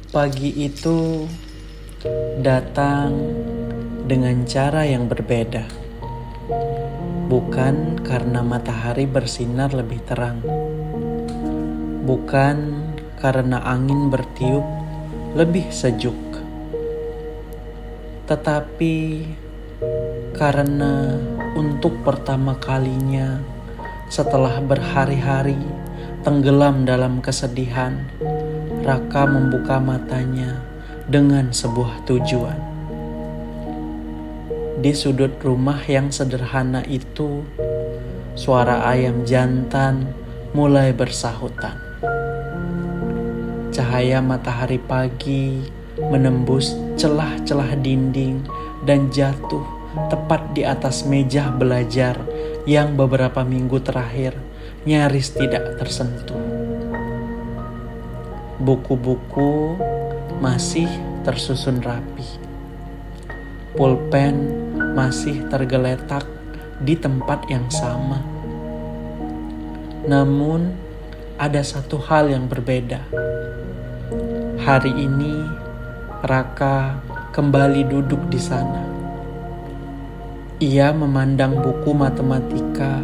Pagi itu datang dengan cara yang berbeda. Bukan karena matahari bersinar lebih terang. Bukan karena angin bertiup lebih sejuk. Tetapi karena untuk pertama kalinya setelah berhari-hari tenggelam dalam kesedihan, Raka membuka matanya dengan sebuah tujuan. Di sudut rumah yang sederhana itu, suara ayam jantan mulai bersahutan. Cahaya matahari pagi menembus celah-celah dinding dan jatuh tepat di atas meja belajar yang beberapa minggu terakhir nyaris tidak tersentuh. Buku-buku masih tersusun rapi. Pulpen masih tergeletak di tempat yang sama. Namun ada satu hal yang berbeda. Hari ini Raka kembali duduk di sana. Ia memandang buku matematika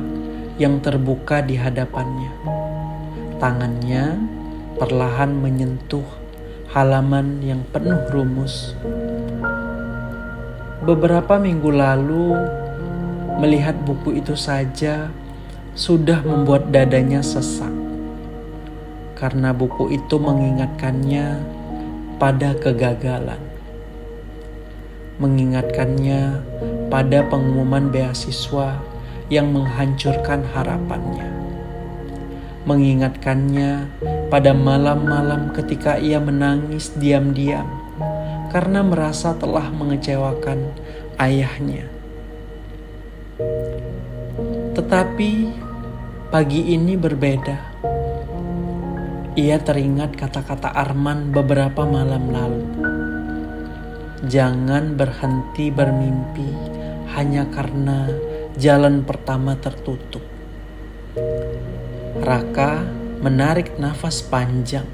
yang terbuka di hadapannya. Tangannya perlahan menyentuh halaman yang penuh rumus. Beberapa minggu lalu, melihat buku itu saja sudah membuat dadanya sesak. Karena buku itu mengingatkannya pada kegagalan. Mengingatkannya pada pengumuman beasiswa yang menghancurkan harapannya. Mengingatkannya pada malam-malam ketika ia menangis diam-diam karena merasa telah mengecewakan ayahnya. Tetapi pagi ini berbeda. Ia teringat kata-kata Arman beberapa malam lalu. Jangan berhenti bermimpi hanya karena jalan pertama tertutup. Raka menarik nafas panjang,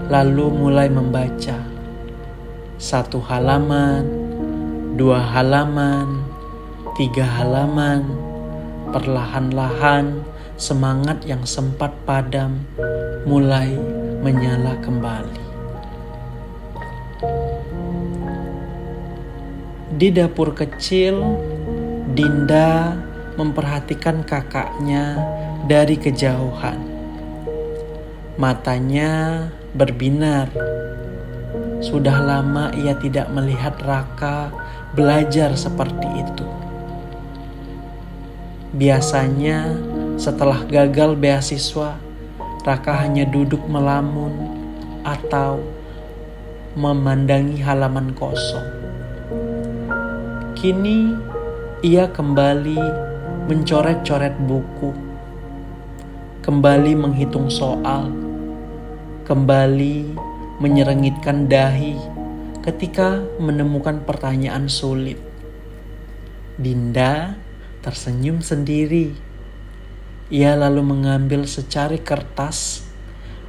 lalu mulai membaca. 1 halaman, 2 halaman, 3 halaman. Perlahan-lahan semangat yang sempat padam mulai menyala kembali. Di dapur kecil, Dinda memperhatikan kakaknya dari kejauhan. Matanya berbinar. Sudah lama ia tidak melihat Raka belajar seperti itu. Biasanya setelah gagal beasiswa, Raka hanya duduk melamun atau memandangi halaman kosong. Kini ia kembali mencoret-coret buku, kembali menghitung soal, kembali menyerengitkan dahi ketika menemukan pertanyaan sulit. Dinda tersenyum sendiri. Ia lalu mengambil secari kertas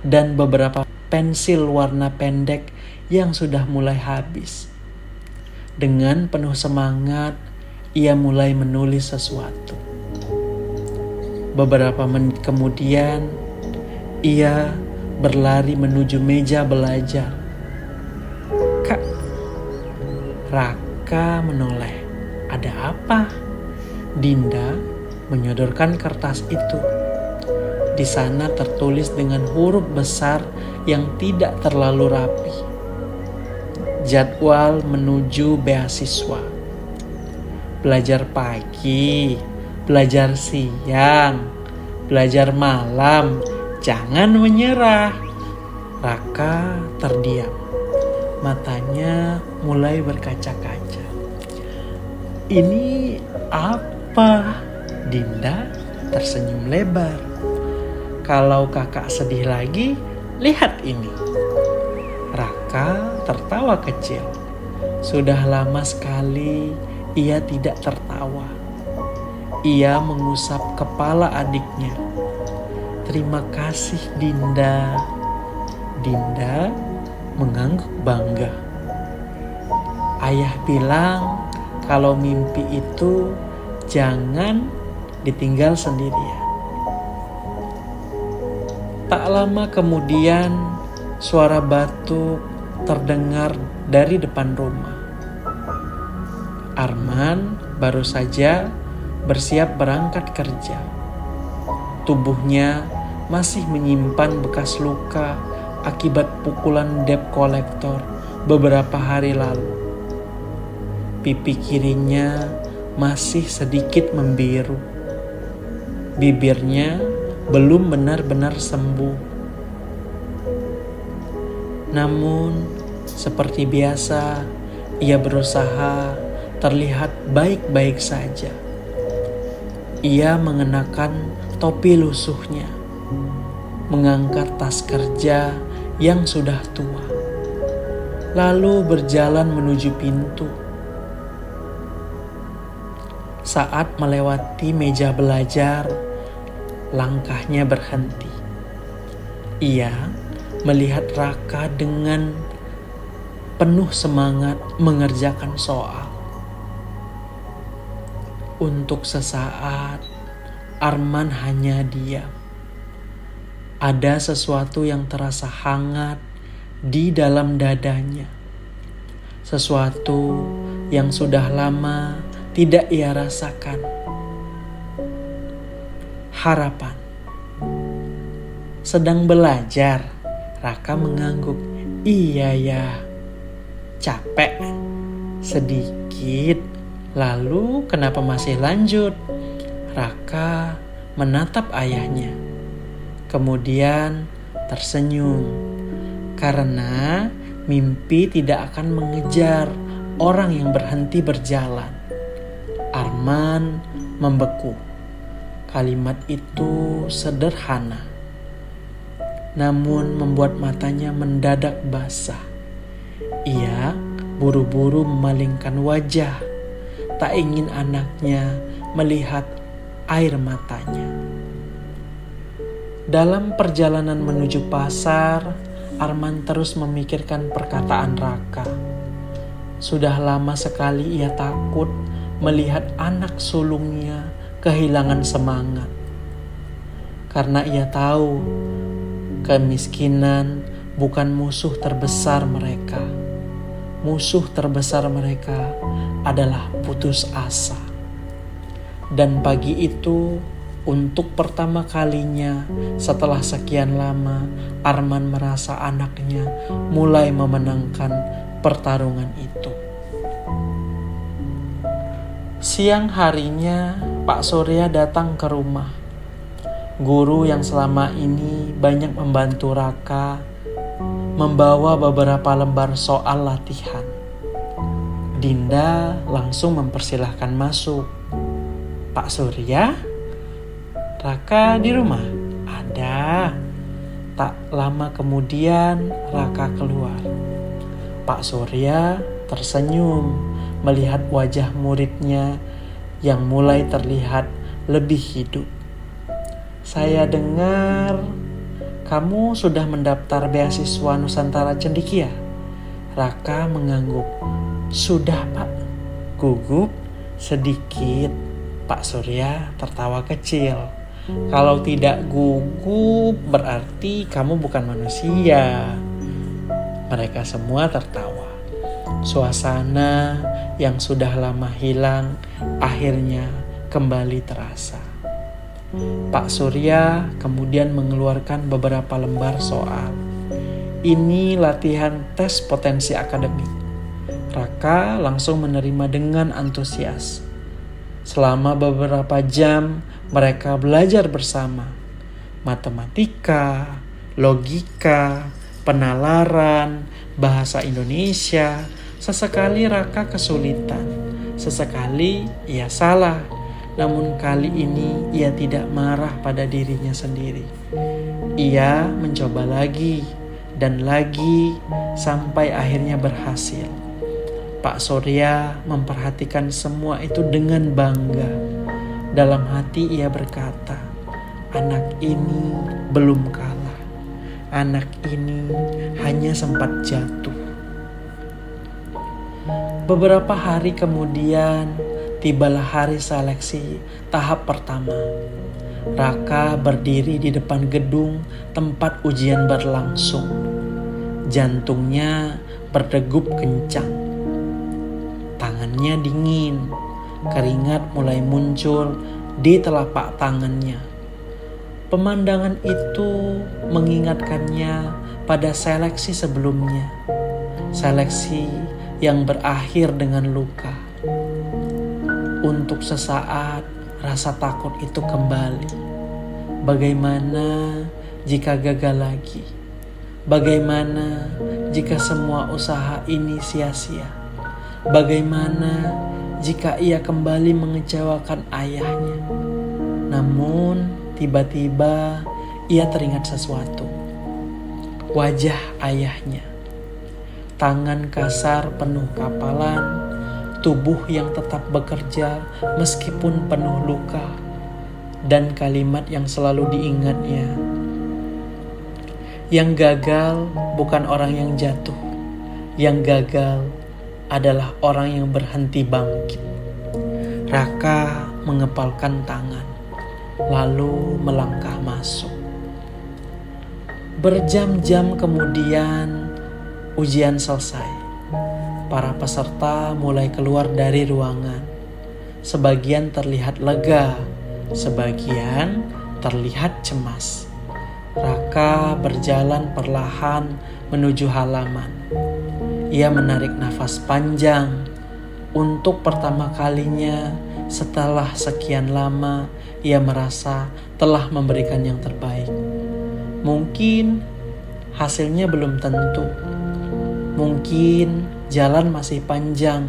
dan beberapa pensil warna pendek yang sudah mulai habis. Dengan penuh semangat, ia mulai menulis sesuatu. Beberapa menit kemudian, ia berlari menuju meja belajar. "Kak," Raka menoleh. "Ada apa?" Dinda menyodorkan kertas itu. Di sana tertulis dengan huruf besar yang tidak terlalu rapi. Jadwal menuju beasiswa. Belajar pagi, belajar siang, belajar malam, jangan menyerah. Raka terdiam. Matanya mulai berkaca-kaca. "Ini apa?" Dinda tersenyum lebar. "Kalau kakak sedih lagi, lihat ini." Raka tertawa kecil. Sudah lama sekali ia tidak tertawa. Ia mengusap kepala adiknya. "Terima kasih, Dinda." Dinda mengangguk bangga. Ayah bilang kalau mimpi itu jangan ditinggal sendirian. Tak lama kemudian suara batuk terdengar dari depan rumah. Arman baru saja bersiap berangkat kerja. Tubuhnya masih menyimpan bekas luka akibat pukulan debt collector beberapa hari lalu. Pipi kirinya masih sedikit membiru. Bibirnya belum benar-benar sembuh. Namun, seperti biasa, ia berusaha terlihat baik-baik saja. Ia mengenakan topi lusuhnya, mengangkat tas kerja yang sudah tua, lalu berjalan menuju pintu. Saat melewati meja belajar, langkahnya berhenti. Ia melihat Raka dengan penuh semangat mengerjakan soal. Untuk sesaat, Arman hanya diam. Ada sesuatu yang terasa hangat di dalam dadanya. Sesuatu yang sudah lama tidak ia rasakan. Harapan. Sedang belajar, Raka mengangguk. Iya ya, capek sedikit. Lalu kenapa masih lanjut? Raka menatap ayahnya. Kemudian tersenyum. Karena mimpi tidak akan mengejar orang yang berhenti berjalan. Arman membeku. Kalimat itu sederhana, namun membuat matanya mendadak basah. Ia buru-buru memalingkan wajah, tak ingin anaknya melihat air matanya. Dalam perjalanan menuju pasar, Arman terus memikirkan perkataan Raka. Sudah lama sekali ia takut melihat anak sulungnya kehilangan semangat. Karena ia tahu kemiskinan bukan musuh terbesar mereka. Musuh terbesar mereka adalah putus asa. Dan pagi itu, untuk pertama kalinya setelah sekian lama, Arman merasa anaknya mulai memenangkan pertarungan itu. Siang harinya, Pak Surya datang ke rumah. Guru yang selama ini banyak membantu Raka membawa beberapa lembar soal latihan. Dinda langsung mempersilahkan masuk. Pak Surya, Raka di rumah? Ada. Tak lama kemudian Raka keluar. Pak Surya tersenyum melihat wajah muridnya yang mulai terlihat lebih hidup. Saya dengar kamu sudah mendaftar beasiswa Nusantara Cendekia. Raka mengangguk. Sudah Pak. Gugup sedikit. Pak Surya tertawa kecil. Kalau tidak gugup berarti kamu bukan manusia. Mereka semua tertawa. Suasana yang sudah lama hilang akhirnya kembali terasa. Pak Surya kemudian mengeluarkan beberapa lembar soal. Ini latihan tes potensi akademik. Raka langsung menerima dengan antusias. Selama beberapa jam mereka belajar bersama. Matematika, logika, penalaran, bahasa Indonesia. Sesekali Raka kesulitan, sesekali ia salah. Namun kali ini ia tidak marah pada dirinya sendiri. Ia mencoba lagi dan lagi sampai akhirnya berhasil. Pak Surya memperhatikan semua itu dengan bangga. Dalam hati ia berkata, anak ini belum kalah. anak ini hanya sempat jatuh. Beberapa hari kemudian, tibalah hari seleksi tahap pertama. Raka berdiri di depan gedung tempat ujian berlangsung. Jantungnya berdegup kencang. Tangannya dingin, keringat mulai muncul di telapak tangannya. Pemandangan itu mengingatkannya pada seleksi sebelumnya. Seleksi yang berakhir dengan luka. Untuk sesaat, rasa takut itu kembali. Bagaimana jika gagal lagi? Bagaimana jika semua usaha ini sia-sia? Bagaimana jika ia kembali mengecewakan ayahnya? Namun, tiba-tiba ia teringat sesuatu. Wajah ayahnya. Tangan kasar penuh kapalan, tubuh yang tetap bekerja meskipun penuh luka, dan kalimat yang selalu diingatnya. Yang gagal bukan orang yang jatuh, yang gagal adalah orang yang berhenti bangkit. Raka mengepalkan tangan, lalu melangkah masuk. Berjam-jam kemudian, ujian selesai. Para peserta mulai keluar dari ruangan. Sebagian terlihat lega, sebagian terlihat cemas. Raka berjalan perlahan menuju halaman. Ia menarik nafas panjang. Untuk pertama kalinya setelah sekian lama, ia merasa telah memberikan yang terbaik. Mungkin hasilnya belum tentu. Mungkin jalan masih panjang,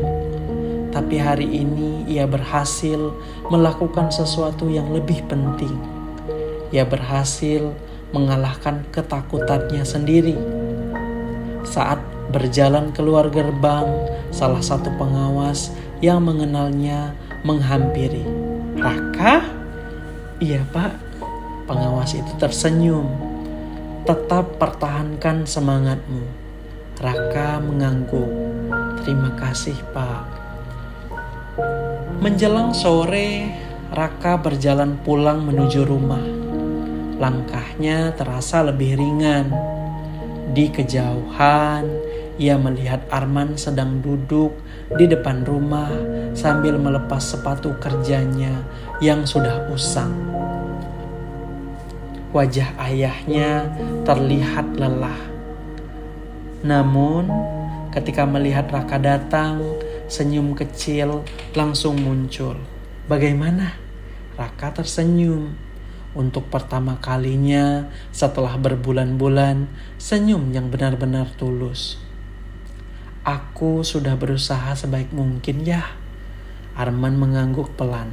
tapi hari ini ia berhasil melakukan sesuatu yang lebih penting. Ia berhasil mengalahkan ketakutannya sendiri. Saat berjalan keluar gerbang, salah satu pengawas yang mengenalnya menghampiri. "Raka?" "Iya, Pak." Pengawas itu tersenyum. "Tetap pertahankan semangatmu." Raka mengangguk. "Terima kasih, Pak." Menjelang sore, Raka berjalan pulang menuju rumah. Langkahnya terasa lebih ringan. Di kejauhan, ia melihat Arman sedang duduk di depan rumah sambil melepas sepatu kerjanya yang sudah usang. Wajah ayahnya terlihat lelah. Namun, ketika melihat Raka datang, senyum kecil langsung muncul. "Bagaimana?" Raka tersenyum. Untuk pertama kalinya setelah berbulan-bulan, senyum yang benar-benar tulus. "Aku sudah berusaha sebaik mungkin ya." Arman mengangguk pelan.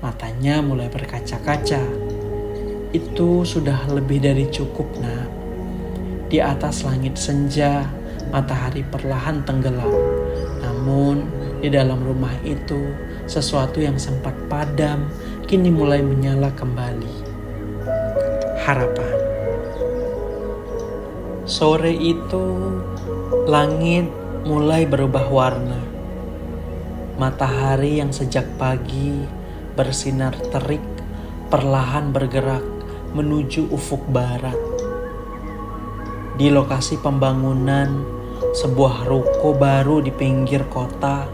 Matanya mulai berkaca-kaca. "Itu sudah lebih dari cukup, Nak." Di atas langit senja, matahari perlahan tenggelam. Namun, di dalam rumah itu, sesuatu yang sempat padam kini mulai menyala kembali. Harapan. Sore itu, langit mulai berubah warna. Matahari yang sejak pagi bersinar terik perlahan bergerak menuju ufuk barat. Di lokasi pembangunan sebuah ruko baru di pinggir kota,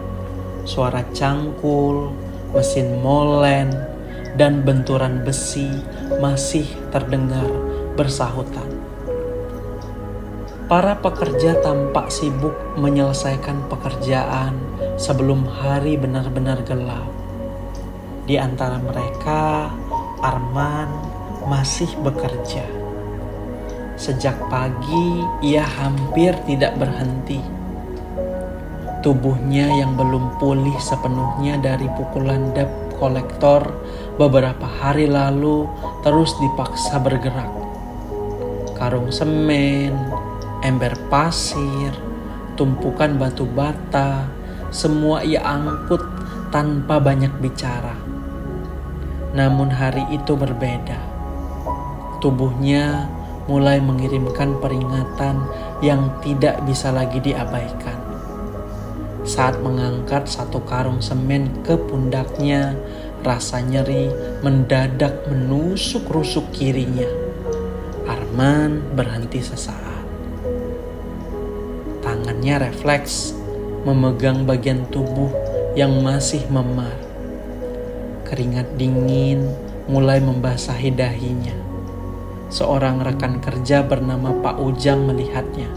suara cangkul, mesin molen, dan benturan besi masih terdengar bersahutan. Para pekerja tampak sibuk menyelesaikan pekerjaan sebelum hari benar-benar gelap. Di antara mereka, Arman masih bekerja. Sejak pagi, ia hampir tidak berhenti. Tubuhnya yang belum pulih sepenuhnya dari pukulan debt kolektor beberapa hari lalu terus dipaksa bergerak. Karung semen, ember pasir, tumpukan batu bata, semua ia angkut tanpa banyak bicara. Namun hari itu berbeda. Tubuhnya mulai mengirimkan peringatan yang tidak bisa lagi diabaikan. Saat mengangkat satu karung semen ke pundaknya, rasa nyeri mendadak menusuk rusuk kirinya. Arman berhenti sesaat. Tangannya refleks memegang bagian tubuh yang masih memar. Keringat dingin mulai membasahi dahinya. Seorang rekan kerja bernama Pak Ujang melihatnya.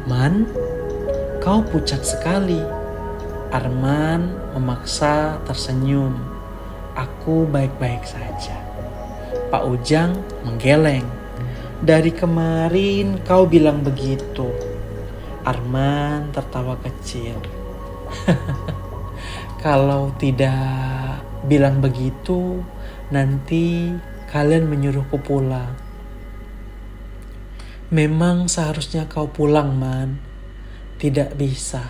"Man, kau pucat sekali." Arman memaksa tersenyum. "Aku baik-baik saja." Pak Ujang menggeleng. "Dari kemarin kau bilang begitu." Arman tertawa kecil. "Kalau tidak bilang begitu, nanti kalian menyuruhku pulang." "Memang seharusnya kau pulang, Man." "Tidak bisa."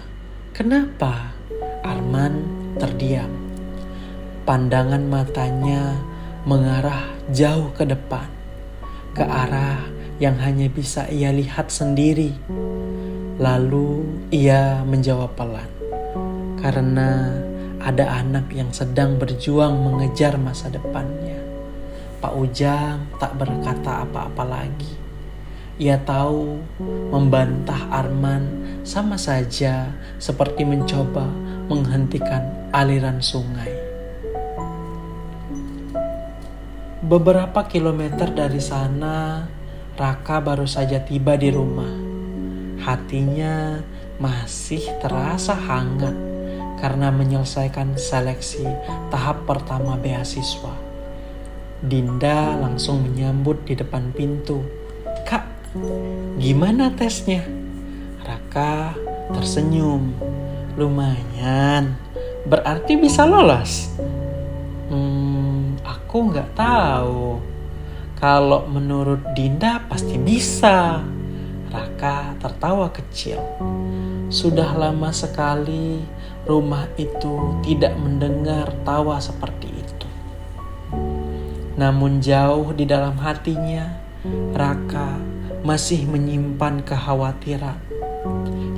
"Kenapa?" Arman terdiam. Pandangan matanya mengarah jauh ke depan, ke arah yang hanya bisa ia lihat sendiri. Lalu ia menjawab pelan, "Karena ada anak yang sedang berjuang mengejar masa depannya." Pak Ujang tak berkata apa-apa lagi. Ia tahu membantah Arman sama saja seperti mencoba menghentikan aliran sungai. Beberapa kilometer dari sana, Raka baru saja tiba di rumah. Hatinya masih terasa hangat karena menyelesaikan seleksi tahap pertama beasiswa. Dinda langsung menyambut di depan pintu. "Kak, gimana tesnya?" Raka tersenyum. "Lumayan, berarti bisa lolos." Aku nggak tahu. Kalau menurut Dinda pasti bisa." Raka tertawa kecil. Sudah lama sekali rumah itu tidak mendengar tawa seperti itu. Namun jauh di dalam hatinya, Raka masih menyimpan kekhawatiran.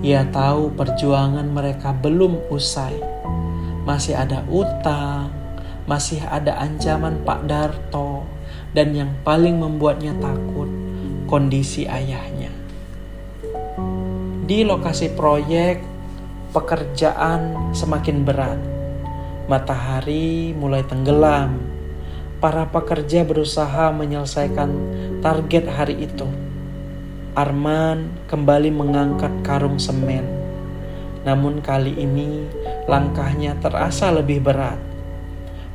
Ia tahu perjuangan mereka belum usai. Masih ada utang, masih ada ancaman Pak Darto, dan yang paling membuatnya takut, kondisi ayahnya. Di lokasi proyek, pekerjaan semakin berat. Matahari mulai tenggelam. Para pekerja berusaha menyelesaikan target hari itu. Arman kembali mengangkat karung semen. Namun kali ini langkahnya terasa lebih berat.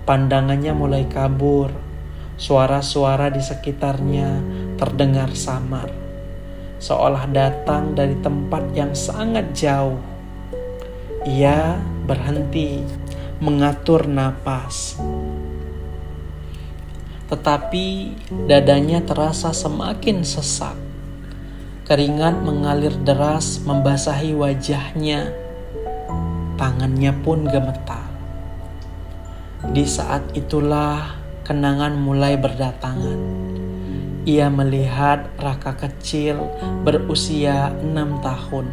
Pandangannya mulai kabur. Suara-suara di sekitarnya terdengar samar, seolah datang dari tempat yang sangat jauh. Ia berhenti, mengatur napas. Tetapi dadanya terasa semakin sesak. Keringat mengalir deras membasahi wajahnya. Tangannya pun gemetar. Di saat itulah kenangan mulai berdatangan. Ia melihat Raka kecil berusia 6 tahun.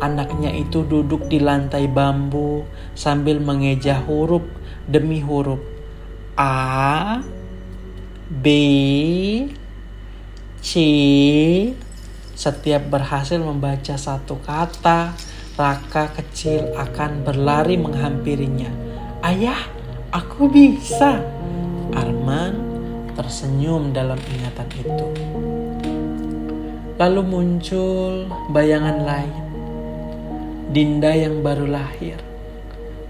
Anaknya itu duduk di lantai bambu sambil mengeja huruf demi huruf. A, B, C. Setiap berhasil membaca satu kata, Raka kecil akan berlari menghampirinya. "Ayah, aku bisa." Arman tersenyum dalam ingatan itu. Lalu muncul bayangan lain. Dinda yang baru lahir.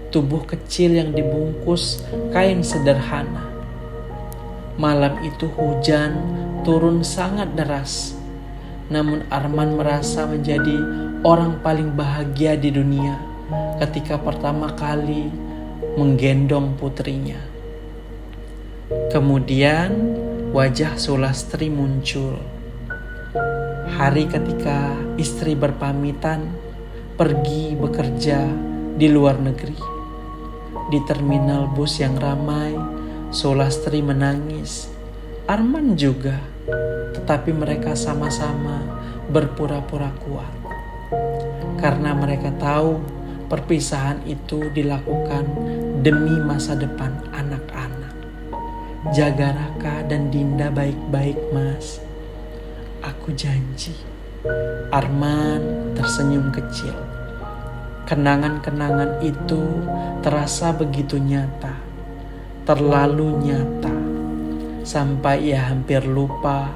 Tubuh kecil yang dibungkus kain sederhana. Malam itu hujan turun sangat deras. Namun Arman merasa menjadi orang paling bahagia di dunia ketika pertama kali menggendong putrinya. Kemudian wajah Sulastri muncul. Hari ketika istri berpamitan pergi bekerja di luar negeri. Di terminal bus yang ramai, Sulastri menangis. Arman juga. tetapi mereka sama-sama berpura-pura kuat. Karena mereka tahu perpisahan itu dilakukan demi masa depan anak-anak. Jaga Raka dan Dinda baik-baik, Mas. Aku janji. Arman tersenyum kecil. Kenangan-kenangan itu terasa begitu nyata, terlalu nyata, sampai ia hampir lupa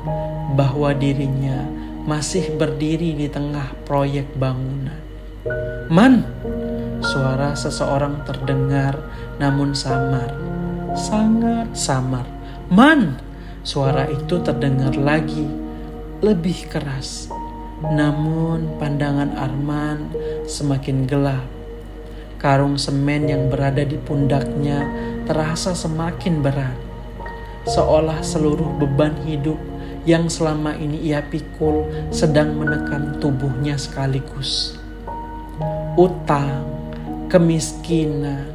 bahwa dirinya masih berdiri di tengah proyek bangunan. Man! Suara seseorang terdengar namun samar, sangat samar. Man! Suara itu terdengar lagi, lebih keras. Namun pandangan Arman semakin gelap. Karung semen yang berada di pundaknya terasa semakin berat. Seolah seluruh beban hidup yang selama ini ia pikul sedang menekan tubuhnya sekaligus. Utang, kemiskinan,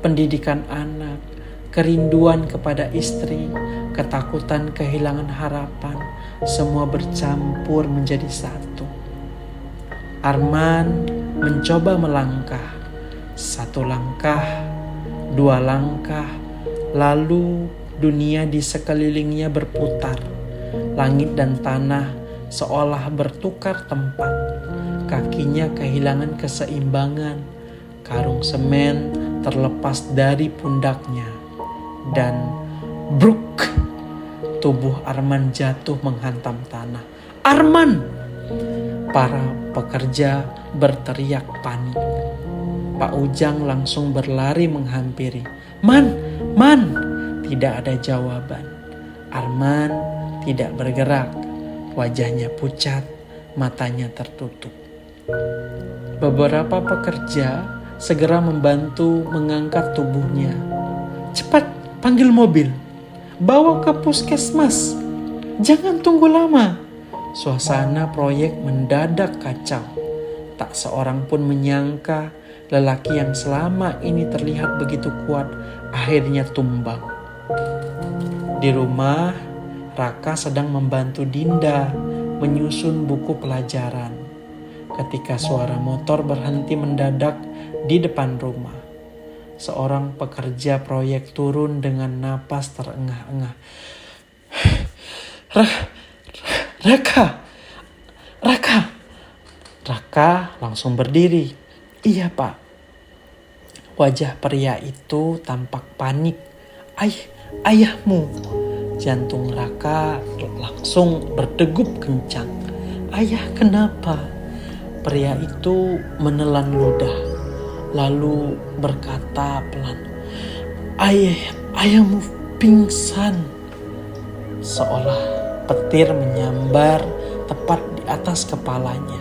pendidikan anak, kerinduan kepada istri, ketakutan kehilangan harapan, semua bercampur menjadi satu. Arman mencoba melangkah. 1 langkah, 2 langkah, lalu dunia di sekelilingnya berputar. Langit dan tanah seolah bertukar tempat. Kakinya kehilangan keseimbangan. Karung semen terlepas dari pundaknya. Dan bruk! Tubuh Arman jatuh menghantam tanah. Arman! Para pekerja berteriak panik. Pak Ujang langsung berlari menghampiri. Man! Man! Tidak ada jawaban. Arman tidak bergerak. Wajahnya pucat, matanya tertutup. Beberapa pekerja segera membantu mengangkat tubuhnya. Cepat, panggil mobil. Bawa ke puskesmas. Jangan tunggu lama. Suasana proyek mendadak kacau. Tak seorang pun menyangka lelaki yang selama ini terlihat begitu kuat akhirnya tumbang. Di rumah, Raka sedang membantu Dinda menyusun buku pelajaran. Ketika suara motor berhenti mendadak di depan rumah, seorang pekerja proyek turun dengan napas terengah-engah. Raka langsung berdiri. Iya, Pak. Wajah pria itu tampak panik. Ayahmu. Jantung Raka langsung berdegup kencang. Ayah, kenapa? Pria itu menelan ludah, lalu berkata pelan, ayahmu pingsan. Seolah petir menyambar tepat di atas kepalanya.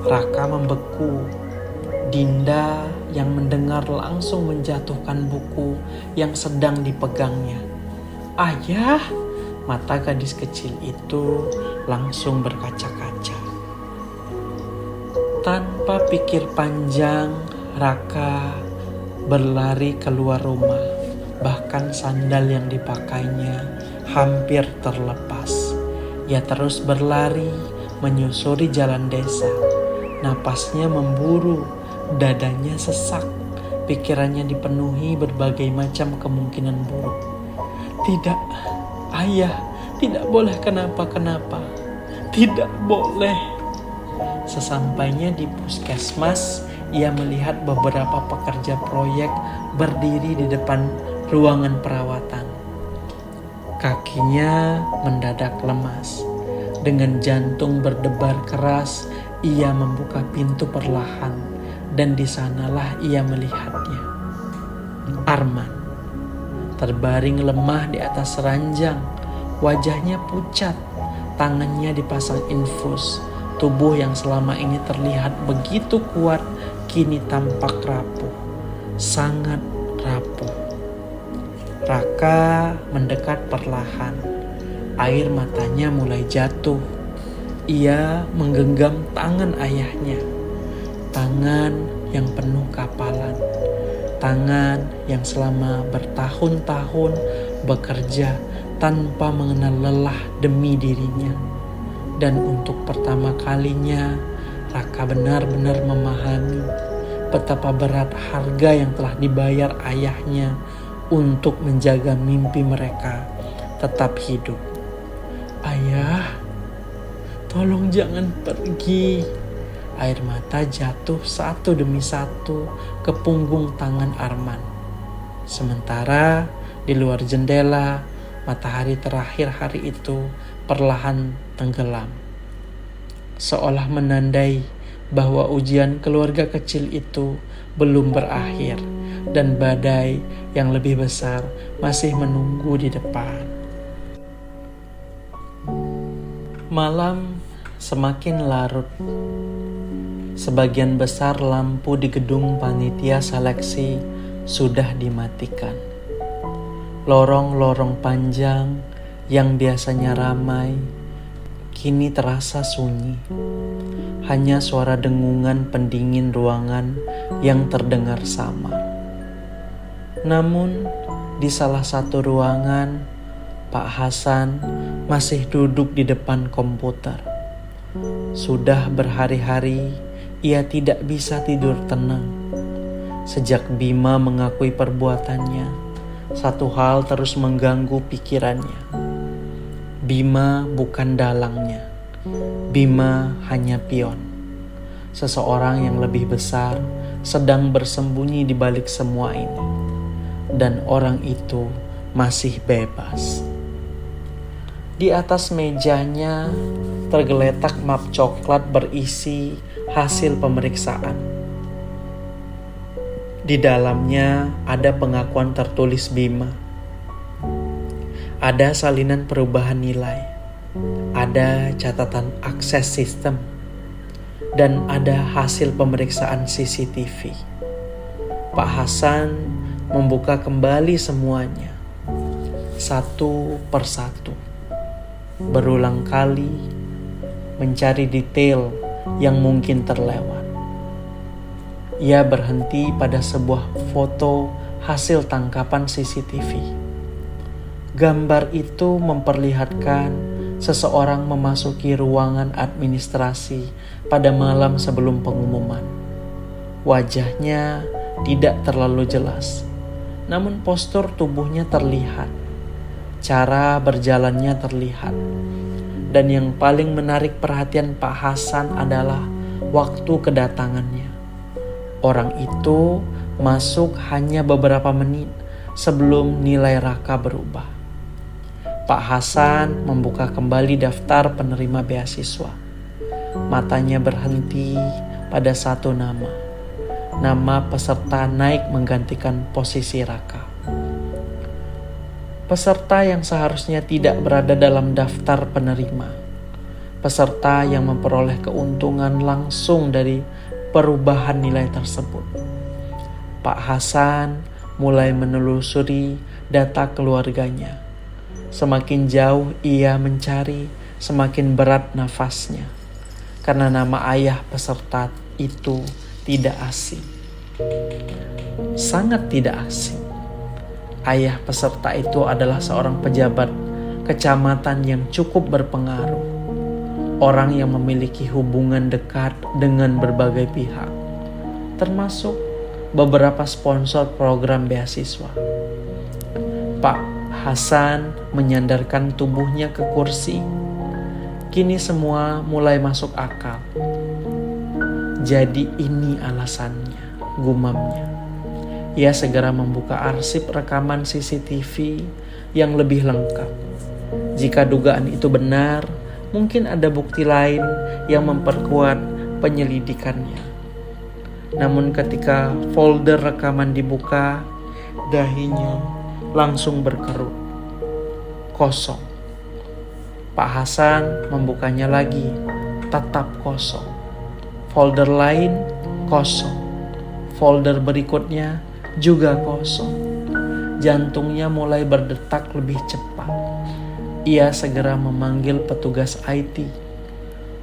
Raka membeku. Dinda yang mendengar langsung menjatuhkan buku yang sedang dipegangnya. Ayah, mata gadis kecil itu langsung berkaca-kaca. Tanpa pikir panjang, Raka berlari keluar rumah. Bahkan sandal yang dipakainya hampir terlepas. Ia terus berlari menyusuri jalan desa. Napasnya memburu, dadanya sesak, pikirannya dipenuhi berbagai macam kemungkinan buruk. Tidak, ayah, tidak boleh kenapa-kenapa. Tidak boleh. Sesampainya di puskesmas, ia melihat beberapa pekerja proyek berdiri di depan ruangan perawatan. Kakinya mendadak lemas. Dengan jantung berdebar keras, ia membuka pintu perlahan, dan di sanalah ia melihatnya. Arman terbaring lemah di atas ranjang, wajahnya pucat, tangannya dipasang infus. Tubuh yang selama ini terlihat begitu kuat kini tampak rapuh, sangat rapuh. Raka mendekat perlahan. Air matanya mulai jatuh. Ia menggenggam tangan ayahnya. Tangan yang penuh kapalan. Tangan yang selama bertahun-tahun bekerja tanpa mengenal lelah demi dirinya. Dan untuk pertama kalinya, Raka benar-benar memahami betapa berat harga yang telah dibayar ayahnya untuk menjaga mimpi mereka tetap hidup. "Ayah, tolong jangan pergi." Air mata jatuh satu demi satu ke punggung tangan Arman. Sementara di luar jendela, matahari terakhir hari itu perlahan tenggelam. Seolah menandai bahwa ujian keluarga kecil itu belum berakhir dan badai yang lebih besar masih menunggu di depan. Malam semakin larut. Sebagian besar lampu di gedung panitia seleksi sudah dimatikan. Lorong-lorong panjang yang biasanya ramai kini terasa sunyi. Hanya suara dengungan pendingin ruangan yang terdengar samar. Namun di salah satu ruangan, Pak Hasan masih duduk di depan komputer. Sudah berhari-hari ia tidak bisa tidur tenang. Sejak Bima mengakui perbuatannya, satu hal terus mengganggu pikirannya. Bima bukan dalangnya. Bima hanya pion. Seseorang yang lebih besar sedang bersembunyi di balik semua ini. Dan orang itu masih bebas. Di atas mejanya tergeletak map coklat berisi hasil pemeriksaan. Di dalamnya ada pengakuan tertulis Bima. Ada salinan perubahan nilai. Ada catatan akses sistem. Dan ada hasil pemeriksaan CCTV. Pak Hasan membuka kembali semuanya. Satu persatu. Berulang kali mencari detail yang mungkin terlewat. Ia berhenti pada sebuah foto hasil tangkapan CCTV. Gambar itu memperlihatkan seseorang memasuki ruangan administrasi pada malam sebelum pengumuman. Wajahnya tidak terlalu jelas, namun postur tubuhnya terlihat. Cara berjalannya terlihat. Dan yang paling menarik perhatian Pak Hasan adalah waktu kedatangannya. Orang itu masuk hanya beberapa menit sebelum nilai Raka berubah. Pak Hasan membuka kembali daftar penerima beasiswa. Matanya berhenti pada satu nama. Nama peserta naik menggantikan posisi Raka. Peserta yang seharusnya tidak berada dalam daftar penerima. Peserta yang memperoleh keuntungan langsung dari perubahan nilai tersebut. Pak Hasan mulai menelusuri data keluarganya. Semakin jauh ia mencari, semakin berat nafasnya. Karena nama ayah peserta itu tidak asing. Sangat tidak asing. Ayah peserta itu adalah seorang pejabat kecamatan yang cukup berpengaruh. Orang yang memiliki hubungan dekat dengan berbagai pihak, termasuk beberapa sponsor program beasiswa. Pak Hasan menyandarkan tubuhnya ke kursi. Kini semua mulai masuk akal. Jadi ini alasannya, gumamnya. Ia segera membuka arsip rekaman CCTV yang lebih lengkap. Jika dugaan itu benar, mungkin ada bukti lain yang memperkuat penyelidikannya. Namun ketika folder rekaman dibuka, dahinya langsung berkerut. Kosong. Pak Hasan membukanya lagi, tetap kosong. Folder lain kosong. Folder berikutnya juga kosong. Jantungnya mulai berdetak lebih cepat. Ia segera memanggil petugas IT.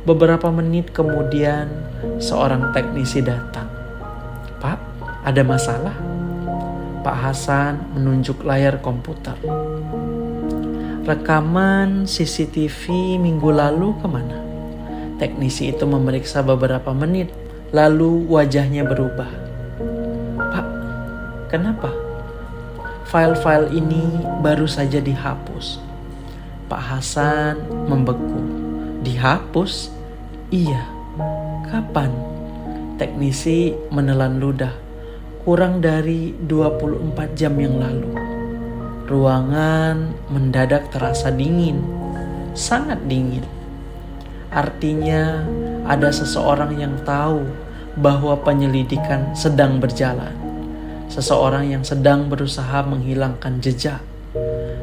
Beberapa menit kemudian, seorang teknisi datang. "Pak, ada masalah?" Pak Hasan menunjuk layar komputer. Rekaman CCTV minggu lalu kemana? Teknisi itu memeriksa beberapa menit, lalu wajahnya berubah. Pak, kenapa? File-file ini baru saja dihapus. Pak Hasan membeku. Dihapus? Iya. Kapan? Teknisi menelan ludah. Kurang dari 24 jam yang lalu. Ruangan mendadak terasa dingin. Sangat dingin. Artinya ada seseorang yang tahu bahwa penyelidikan sedang berjalan. Seseorang yang sedang berusaha menghilangkan jejak.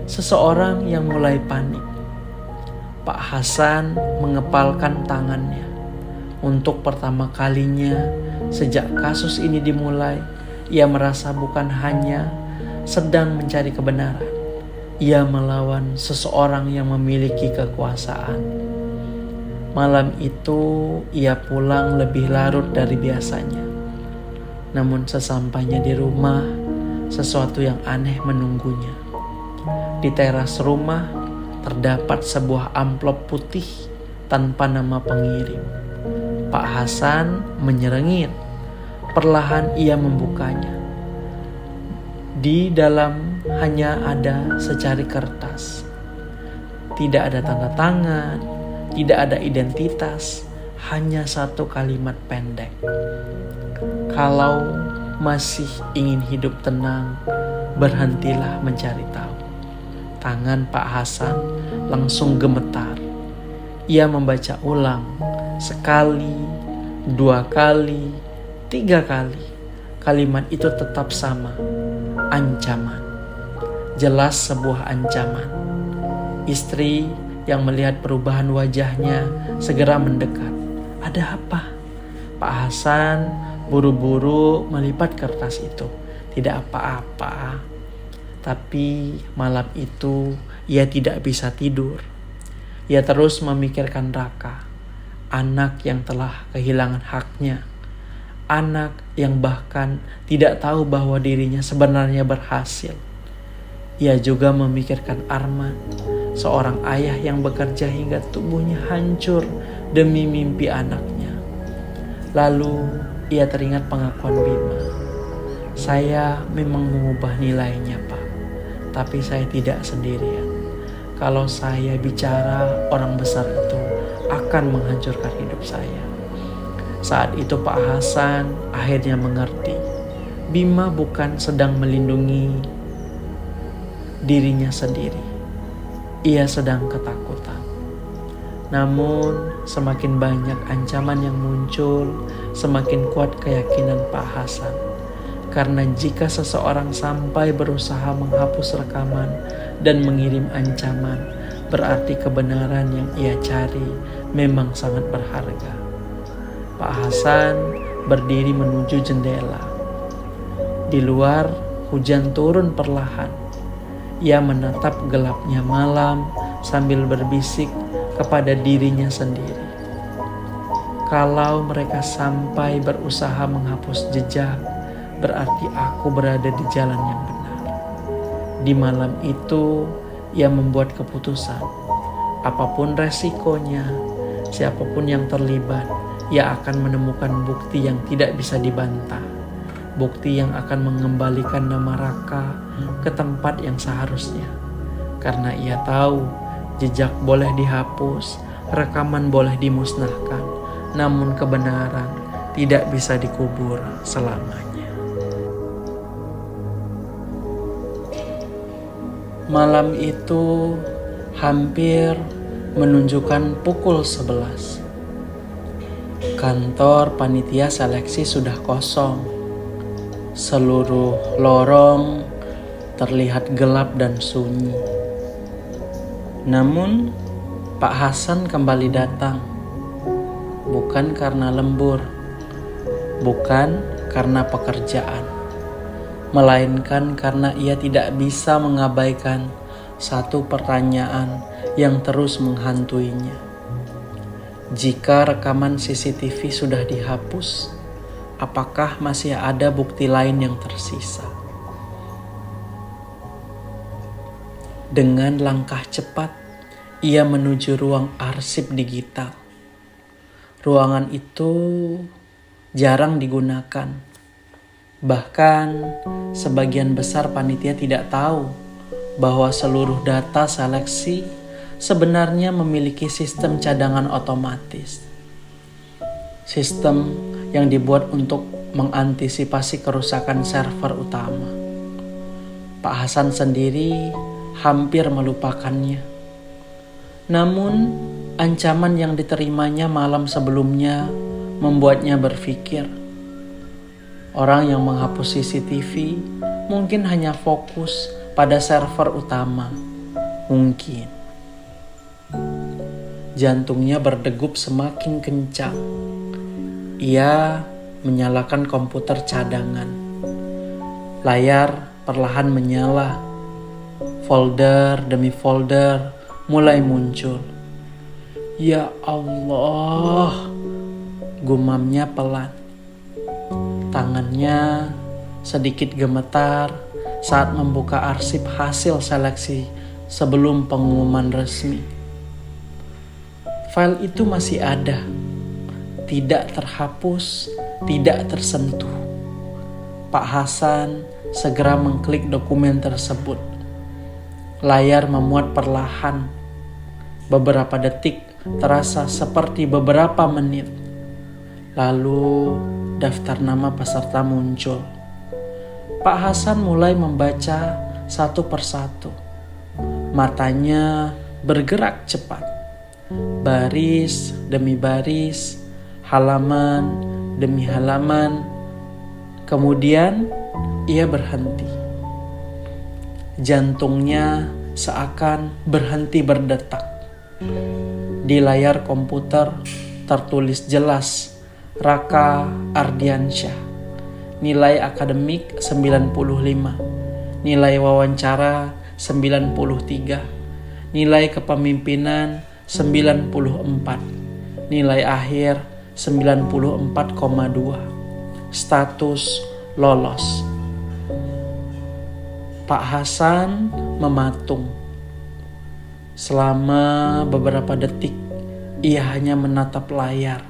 Seseorang yang mulai panik. Pak Hasan mengepalkan tangannya. Untuk pertama kalinya sejak kasus ini dimulai, ia merasa bukan hanya sedang mencari kebenaran. Ia melawan seseorang yang memiliki kekuasaan. Malam itu ia pulang lebih larut dari biasanya. Namun sesampainya di rumah, sesuatu yang aneh menunggunya. Di teras rumah terdapat sebuah amplop putih tanpa nama pengirim. Pak Hasan menyerengit. Perlahan ia membukanya. Di dalam hanya ada secari kertas. Tidak ada tanda tangan, tidak ada identitas, hanya satu kalimat pendek. Kalau masih ingin hidup tenang, berhentilah mencari tahu. Tangan Pak Hasan langsung gemetar. Ia membaca ulang, sekali, 2 kali, 3 kali. Kalimat itu tetap sama, ancaman. Jelas sebuah ancaman. Istri yang melihat perubahan wajahnya segera mendekat. Ada apa? Pak Hasan buru-buru melipat kertas itu. Tidak apa-apa. Tapi malam itu ia tidak bisa tidur. Ia terus memikirkan Raka, anak yang telah kehilangan haknya. Anak yang bahkan tidak tahu bahwa dirinya sebenarnya berhasil. Ia juga memikirkan Arman, seorang ayah yang bekerja hingga tubuhnya hancur demi mimpi anaknya. Lalu ia teringat pengakuan Bima. Saya memang mengubah nilainya, Pak. Tapi saya tidak sendirian. Kalau saya bicara, orang besar itu akan menghancurkan hidup saya. Saat itu Pak Hasan akhirnya mengerti. Bima bukan sedang melindungi dirinya sendiri. Ia sedang ketakutan. Namun semakin banyak ancaman yang muncul, semakin kuat keyakinan Pak Hasan. Karena jika seseorang sampai berusaha menghapus rekaman dan mengirim ancaman, berarti kebenaran yang ia cari memang sangat berharga. Pak Hasan berdiri menuju jendela. Di luar, hujan turun perlahan. Ia menatap gelapnya malam sambil berbisik kepada dirinya sendiri. Kalau mereka sampai berusaha menghapus jejak, berarti aku berada di jalan yang benar. Di malam itu, ia membuat keputusan. Apapun resikonya, siapapun yang terlibat, ia akan menemukan bukti yang tidak bisa dibantah. Bukti yang akan mengembalikan nama Raka ke tempat yang seharusnya. Karena ia tahu, jejak boleh dihapus, rekaman boleh dimusnahkan, namun kebenaran tidak bisa dikubur selamanya. Malam itu hampir menunjukkan pukul 11. Kantor panitia seleksi sudah kosong. Seluruh lorong terlihat gelap dan sunyi. Namun Pak Hasan kembali datang. Bukan karena lembur, bukan karena pekerjaan, melainkan karena ia tidak bisa mengabaikan satu pertanyaan yang terus menghantuinya. Jika rekaman CCTV sudah dihapus, apakah masih ada bukti lain yang tersisa? Dengan langkah cepat, ia menuju ruang arsip digital. Ruangan itu jarang digunakan. Bahkan sebagian besar panitia tidak tahu bahwa seluruh data seleksi sebenarnya memiliki sistem cadangan otomatis. Sistem yang dibuat untuk mengantisipasi kerusakan server utama. Pak Hasan sendiri hampir melupakannya. Namun, ancaman yang diterimanya malam sebelumnya membuatnya berpikir. Orang yang menghapus CCTV mungkin hanya fokus pada server utama. Mungkin. Jantungnya berdegup semakin kencang. Ia menyalakan komputer cadangan. Layar perlahan menyala. Folder demi folder mulai muncul. Ya Allah, gumamnya pelan. Tangannya sedikit gemetar saat membuka arsip hasil seleksi sebelum pengumuman resmi. File itu masih ada, tidak terhapus, tidak tersentuh. Pak Hasan segera mengklik dokumen tersebut. Layar memuat perlahan. Beberapa detik terasa seperti beberapa menit. Lalu daftar nama peserta muncul. Pak Hasan mulai membaca satu persatu. Matanya bergerak cepat. Baris demi baris, halaman demi halaman. Kemudian ia berhenti. Jantungnya seakan berhenti berdetak. Di layar komputer tertulis jelas Raka Ardiansyah. Nilai akademik 95. Nilai wawancara 93. Nilai kepemimpinan 94. Nilai akhir 94,2. Status lolos. Pak Hasan mematung. Selama beberapa detik, ia hanya menatap layar.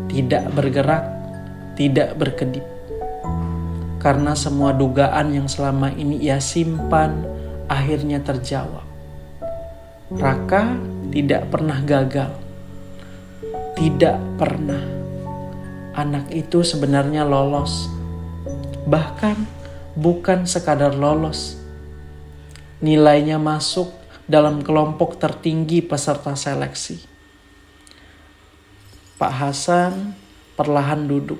Tidak bergerak, tidak berkedip. Karena semua dugaan yang selama ini ia simpan akhirnya terjawab. Raka tidak pernah gagal. Tidak pernah. Anak itu sebenarnya lolos. Bahkan bukan sekadar lolos. Nilainya masuk dalam kelompok tertinggi peserta seleksi. Pak Hasan perlahan duduk.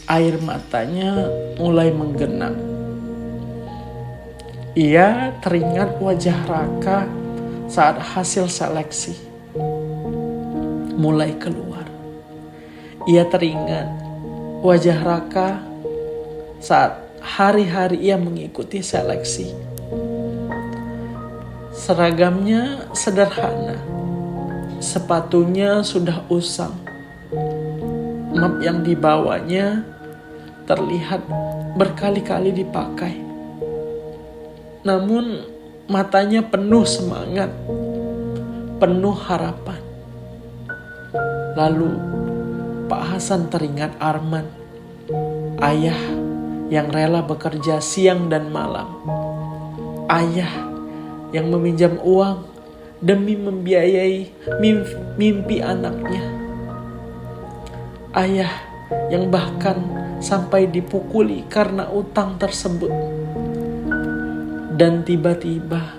Air matanya mulai menggenang. Ia teringat wajah Raka saat hasil seleksi mulai keluar. Ia teringat wajah Raka saat hari-hari ia mengikuti seleksi. Seragamnya sederhana. Sepatunya sudah usang. Map yang dibawanya terlihat berkali-kali dipakai. Namun matanya penuh semangat, penuh harapan. Lalu Pak Hasan teringat Arman, ayah yang rela bekerja siang dan malam. Ayah yang meminjam uang demi membiayai mimpi anaknya. Ayah yang bahkan sampai dipukuli karena utang tersebut. Dan tiba-tiba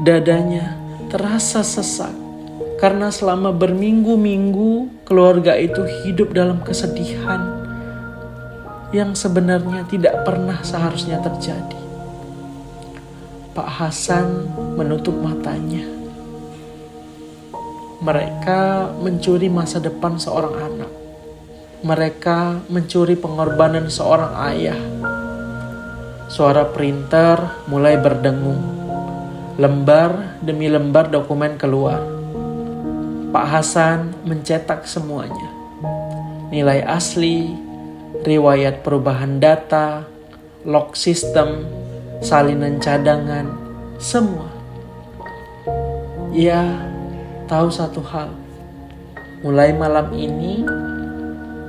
dadanya terasa sesak karena selama berminggu-minggu keluarga itu hidup dalam kesedihan yang sebenarnya tidak pernah seharusnya terjadi. Pak Hasan menutup matanya. Mereka mencuri masa depan seorang anak. Mereka mencuri pengorbanan seorang ayah. Suara printer mulai berdengung. Lembar demi lembar dokumen keluar. Pak Hasan mencetak semuanya. Nilai asli, riwayat perubahan data, log sistem, salinan cadangan, semua. Ia tahu satu hal, mulai malam ini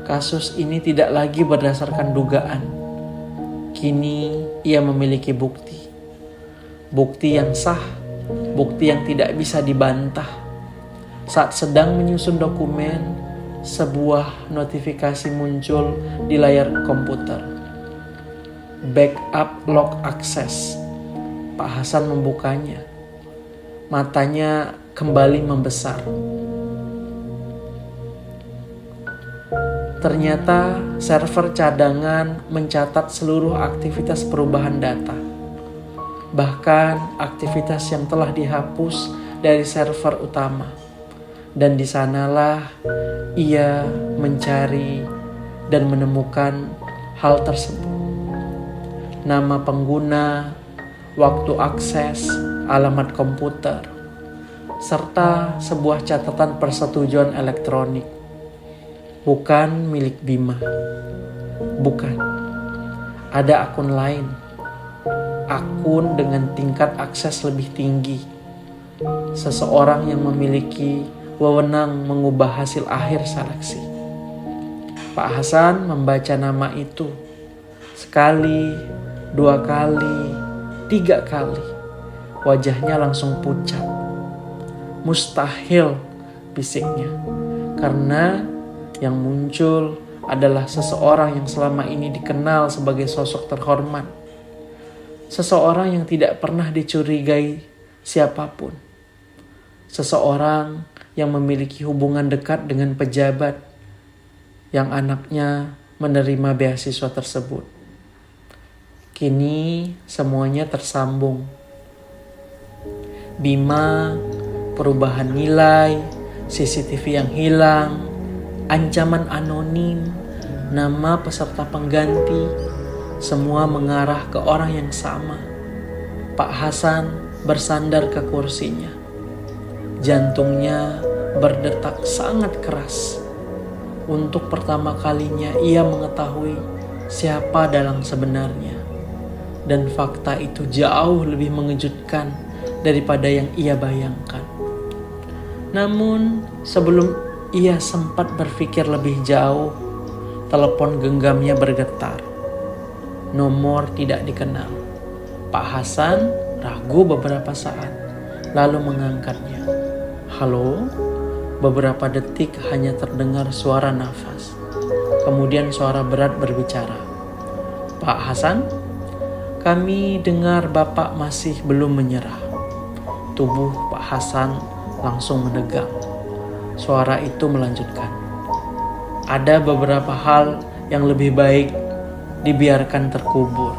kasus ini tidak lagi berdasarkan dugaan. Kini ia memiliki bukti. Bukti yang sah, bukti yang tidak bisa dibantah. Saat sedang menyusun dokumen, sebuah notifikasi muncul di layar komputer. Backup log access. Pak Hasan membukanya. Matanya kembali membesar. Ternyata server cadangan mencatat seluruh aktivitas perubahan data. Bahkan aktivitas yang telah dihapus dari server utama. Dan di sanalah ia mencari dan menemukan hal tersebut. Nama pengguna, waktu akses, alamat komputer, serta sebuah catatan persetujuan elektronik. Bukan milik Bima. Bukan. Ada akun lain. Akun dengan tingkat akses lebih tinggi. Seseorang yang memiliki wewenang mengubah hasil akhir seleksi. Pak Hasan membaca nama itu. Sekali, 2 kali, 3 kali. Wajahnya langsung pucat. Mustahil, bisiknya. Karena yang muncul adalah seseorang yang selama ini dikenal sebagai sosok terhormat. Seseorang yang tidak pernah dicurigai siapapun. Seseorang yang memiliki hubungan dekat dengan pejabat yang anaknya menerima beasiswa tersebut. Kini semuanya tersambung. Bima, perubahan nilai, CCTV yang hilang, ancaman anonim, nama peserta pengganti, semua mengarah ke orang yang sama. Pak Hasan bersandar ke kursinya. Jantungnya berdetak sangat keras. Untuk pertama kalinya ia mengetahui siapa Dalang sebenarnya. Dan fakta itu jauh lebih mengejutkan daripada yang ia bayangkan. Namun sebelum ia sempat berpikir lebih jauh, telepon genggamnya bergetar. Nomor tidak dikenal. Pak Hasan ragu beberapa saat, lalu mengangkatnya. Halo? Beberapa detik hanya terdengar suara nafas. Kemudian suara berat berbicara. Pak Hasan, kami dengar Bapak masih belum menyerah. Tubuh Pak Hasan langsung menegang. Suara itu melanjutkan. Ada beberapa hal yang lebih baik dibiarkan terkubur.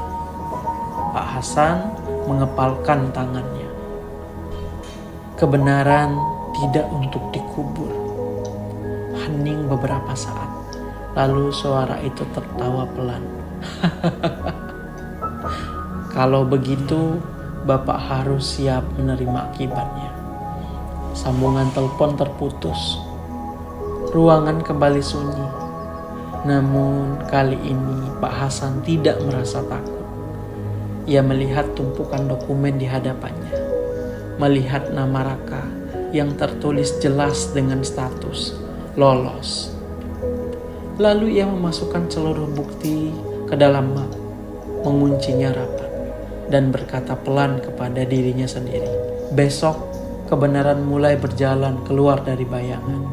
Pak Hasan mengepalkan tangannya. Kebenaran tidak untuk dikubur. Hening beberapa saat. Lalu suara itu tertawa pelan. Kalau begitu, Bapak harus siap menerima akibatnya. Sambungan telepon terputus. Ruangan kembali sunyi. Namun kali ini Pak Hasan tidak merasa takut. Ia melihat tumpukan dokumen di hadapannya. Melihat nama Raka yang tertulis jelas dengan status lolos. Lalu ia memasukkan seluruh bukti ke dalam map, menguncinya rapat, dan berkata pelan kepada dirinya sendiri. Besok kebenaran mulai berjalan keluar dari bayangan.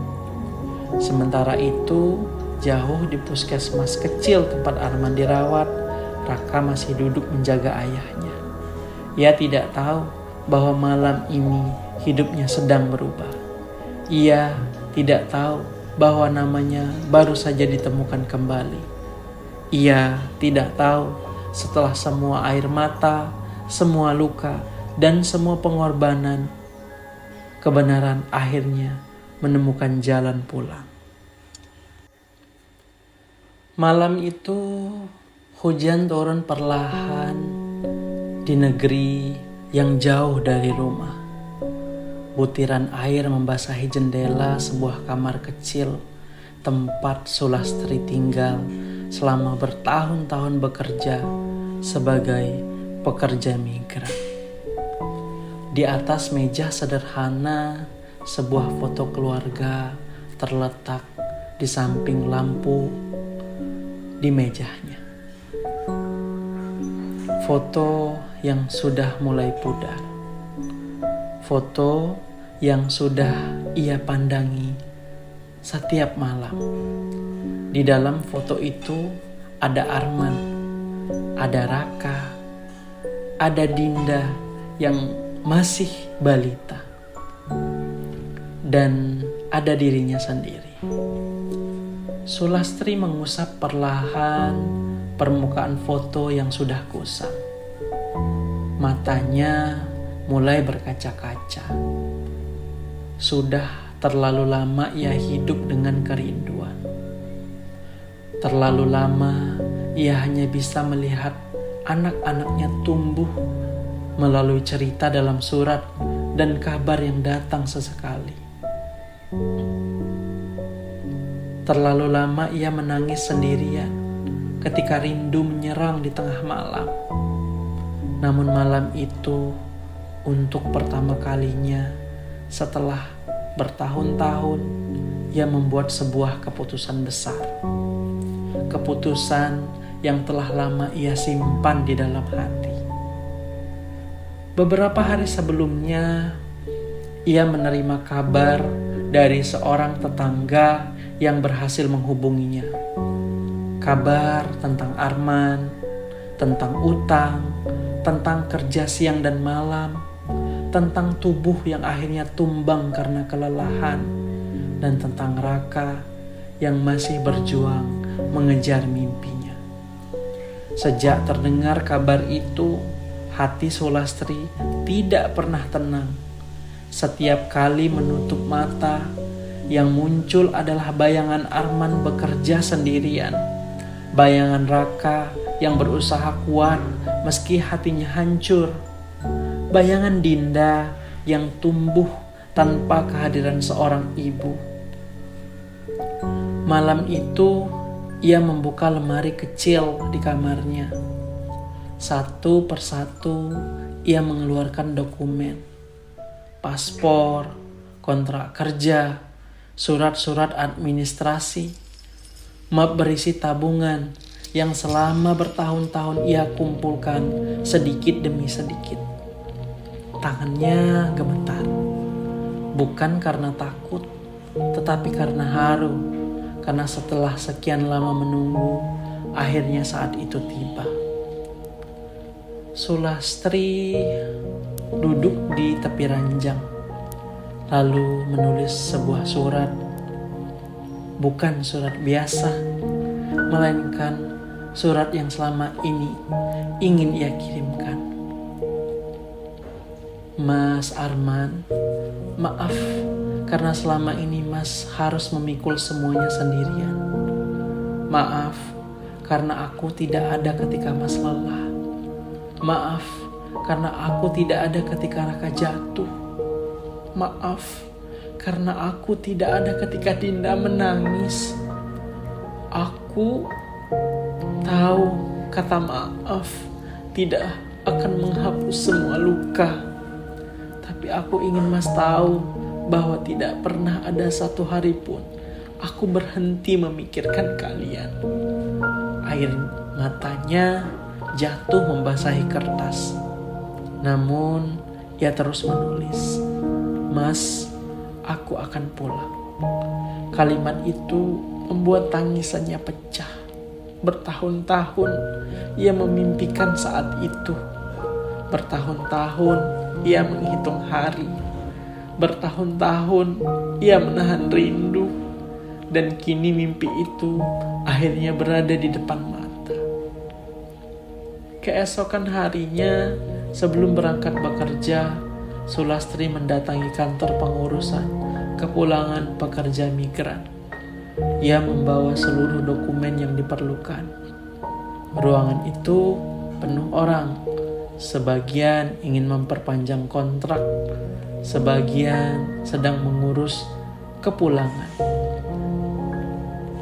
Sementara itu, jauh di puskesmas kecil tempat Arman dirawat, Raka masih duduk menjaga ayahnya. Ia tidak tahu bahwa malam ini hidupnya sedang berubah. Ia tidak tahu bahwa namanya baru saja ditemukan kembali. Ia tidak tahu setelah semua air mata, semua luka, dan semua pengorbanan, kebenaran akhirnya menemukan jalan pulang. Malam itu hujan turun perlahan di negeri yang jauh dari rumah. Butiran air membasahi jendela sebuah kamar kecil tempat Sulastri tinggal selama bertahun-tahun bekerja sebagai pekerja migran. Di atas meja sederhana, sebuah foto keluarga terletak di samping lampu di mejanya. Foto yang sudah mulai pudar. Foto yang sudah ia pandangi setiap malam. Di dalam foto itu ada Arman, ada Raka, ada Dinda yang masih balita, dan ada dirinya sendiri. Sulastri mengusap perlahan permukaan foto yang sudah kusam. Matanya mulai berkaca-kaca. Sudah terlalu lama ia hidup dengan kerinduan. Terlalu lama ia hanya bisa melihat anak-anaknya tumbuh melalui cerita dalam surat dan kabar yang datang sesekali. Terlalu lama ia menangis sendirian ketika rindu menyerang di tengah malam. Namun malam itu, untuk pertama kalinya setelah bertahun-tahun, ia membuat sebuah keputusan besar. Keputusan yang telah lama ia simpan di dalam hati. Beberapa hari sebelumnya, ia menerima kabar dari seorang tetangga yang berhasil menghubunginya. Kabar tentang Arman, tentang utang, tentang kerja siang dan malam, tentang tubuh yang akhirnya tumbang karena kelelahan, dan tentang Raka yang masih berjuang mengejar mimpinya. Sejak terdengar kabar itu, hati Sulastri tidak pernah tenang. Setiap kali menutup mata, yang muncul adalah bayangan Arman bekerja sendirian. Bayangan Raka yang berusaha kuat meski hatinya hancur. Bayangan Dinda yang tumbuh tanpa kehadiran seorang ibu. Malam itu, ia membuka lemari kecil di kamarnya. Satu persatu, ia mengeluarkan dokumen, paspor, kontrak kerja, surat-surat administrasi, map berisi tabungan yang selama bertahun-tahun ia kumpulkan sedikit demi sedikit. Tangannya gemetar, bukan karena takut, tetapi karena haru, karena setelah sekian lama menunggu, akhirnya saat itu tiba. Sulastri duduk di tepi ranjang, lalu menulis sebuah surat. Bukan surat biasa, melainkan surat yang selama ini ingin ia kirimkan. Mas Arman, maaf karena selama ini Mas harus memikul semuanya sendirian. Maaf karena aku tidak ada ketika Mas lelah. Maaf karena aku tidak ada ketika Raka jatuh. Maaf karena aku tidak ada ketika Dinda menangis. Aku tahu kata maaf tidak akan menghapus semua luka. Tapi aku ingin Mas tahu bahwa tidak pernah ada satu hari pun aku berhenti memikirkan kalian. Air matanya jatuh membasahi kertas. Namun ia terus menulis, Mas, aku akan pulang. Kalimat itu membuat tangisannya pecah. Bertahun-tahun ia memimpikan saat itu. Bertahun-tahun ia menghitung hari. Bertahun-tahun ia menahan rindu. Dan kini mimpi itu akhirnya berada di depan mata. Keesokan harinya, sebelum berangkat bekerja, Sulastri mendatangi kantor pengurusan kepulangan pekerja migran. Ia membawa seluruh dokumen yang diperlukan. Ruangan itu penuh orang. Sebagian ingin memperpanjang kontrak, sebagian sedang mengurus kepulangan.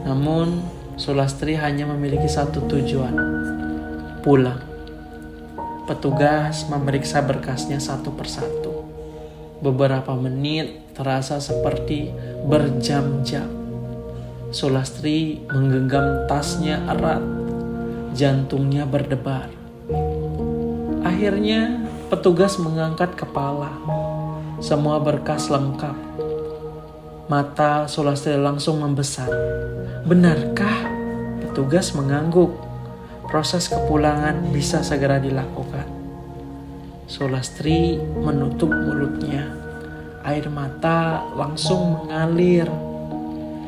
Namun, Sulastri hanya memiliki satu tujuan, pulang. Petugas memeriksa berkasnya satu persatu. Beberapa menit terasa seperti berjam-jam. Sulastri menggenggam tasnya erat, jantungnya berdebar. Akhirnya petugas mengangkat kepala. Semua berkas lengkap. Mata Sulastri langsung membesar. Benarkah? Petugas mengangguk. Proses kepulangan bisa segera dilakukan. Sulastri menutup mulutnya. Air mata langsung mengalir.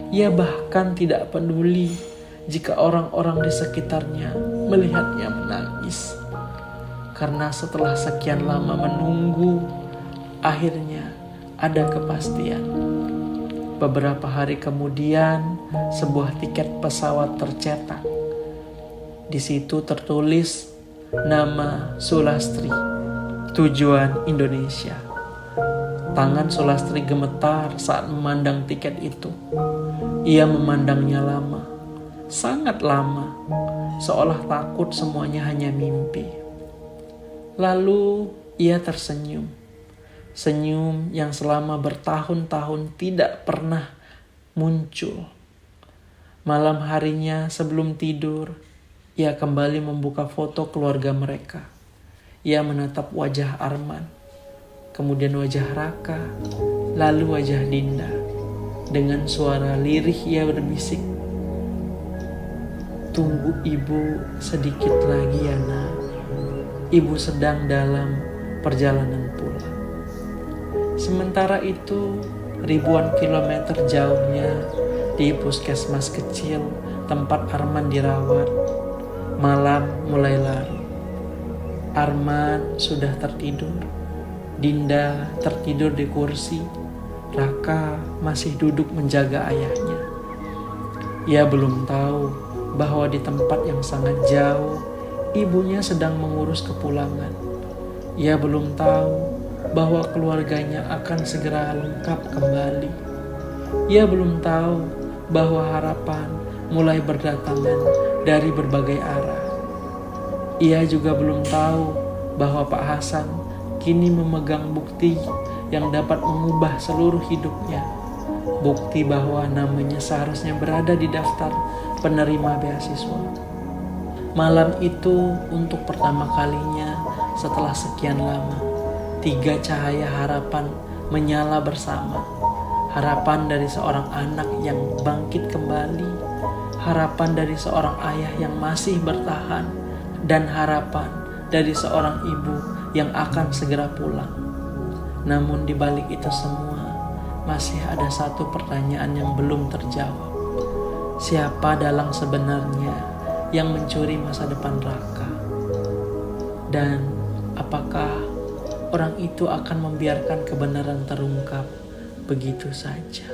Ia bahkan tidak peduli jika orang-orang di sekitarnya melihatnya menangis. Karena setelah sekian lama menunggu, akhirnya ada kepastian. Beberapa hari kemudian, sebuah tiket pesawat tercetak. Di situ tertulis nama Sulastri, tujuan Indonesia. Tangan Sulastri gemetar saat memandang tiket itu. Ia memandangnya lama, sangat lama, seolah takut semuanya hanya mimpi. Lalu ia tersenyum. Senyum yang selama bertahun-tahun tidak pernah muncul. Malam harinya sebelum tidur, ia kembali membuka foto keluarga mereka. Ia menatap wajah Arman, kemudian wajah Raka, lalu wajah Dinda. Dengan suara lirih ia berbisik, "Tunggu ibu sedikit lagi ya nak. Ibu sedang dalam perjalanan pulang." Sementara itu, ribuan kilometer jauhnya di puskesmas kecil tempat Arman dirawat, malam mulai larut. Arman sudah tertidur. Dinda tertidur di kursi. Raka masih duduk menjaga ayahnya. Ia belum tahu bahwa di tempat yang sangat jauh, ibunya sedang mengurus kepulangan. Ia belum tahu bahwa keluarganya akan segera lengkap kembali. Ia belum tahu bahwa harapan mulai berdatangan dari berbagai arah. Ia juga belum tahu bahwa Pak Hasan kini memegang bukti yang dapat mengubah seluruh hidupnya. Bukti bahwa namanya seharusnya berada di daftar penerima beasiswa. Malam itu untuk pertama kalinya setelah sekian lama, 3 cahaya harapan menyala bersama. Harapan dari seorang anak yang bangkit kembali, harapan dari seorang ayah yang masih bertahan, dan harapan dari seorang ibu yang akan segera pulang. Namun di balik itu semua, masih ada satu pertanyaan yang belum terjawab. Siapa dalang sebenarnya yang mencuri masa depan Raka? Dan apakah orang itu akan membiarkan kebenaran terungkap begitu saja?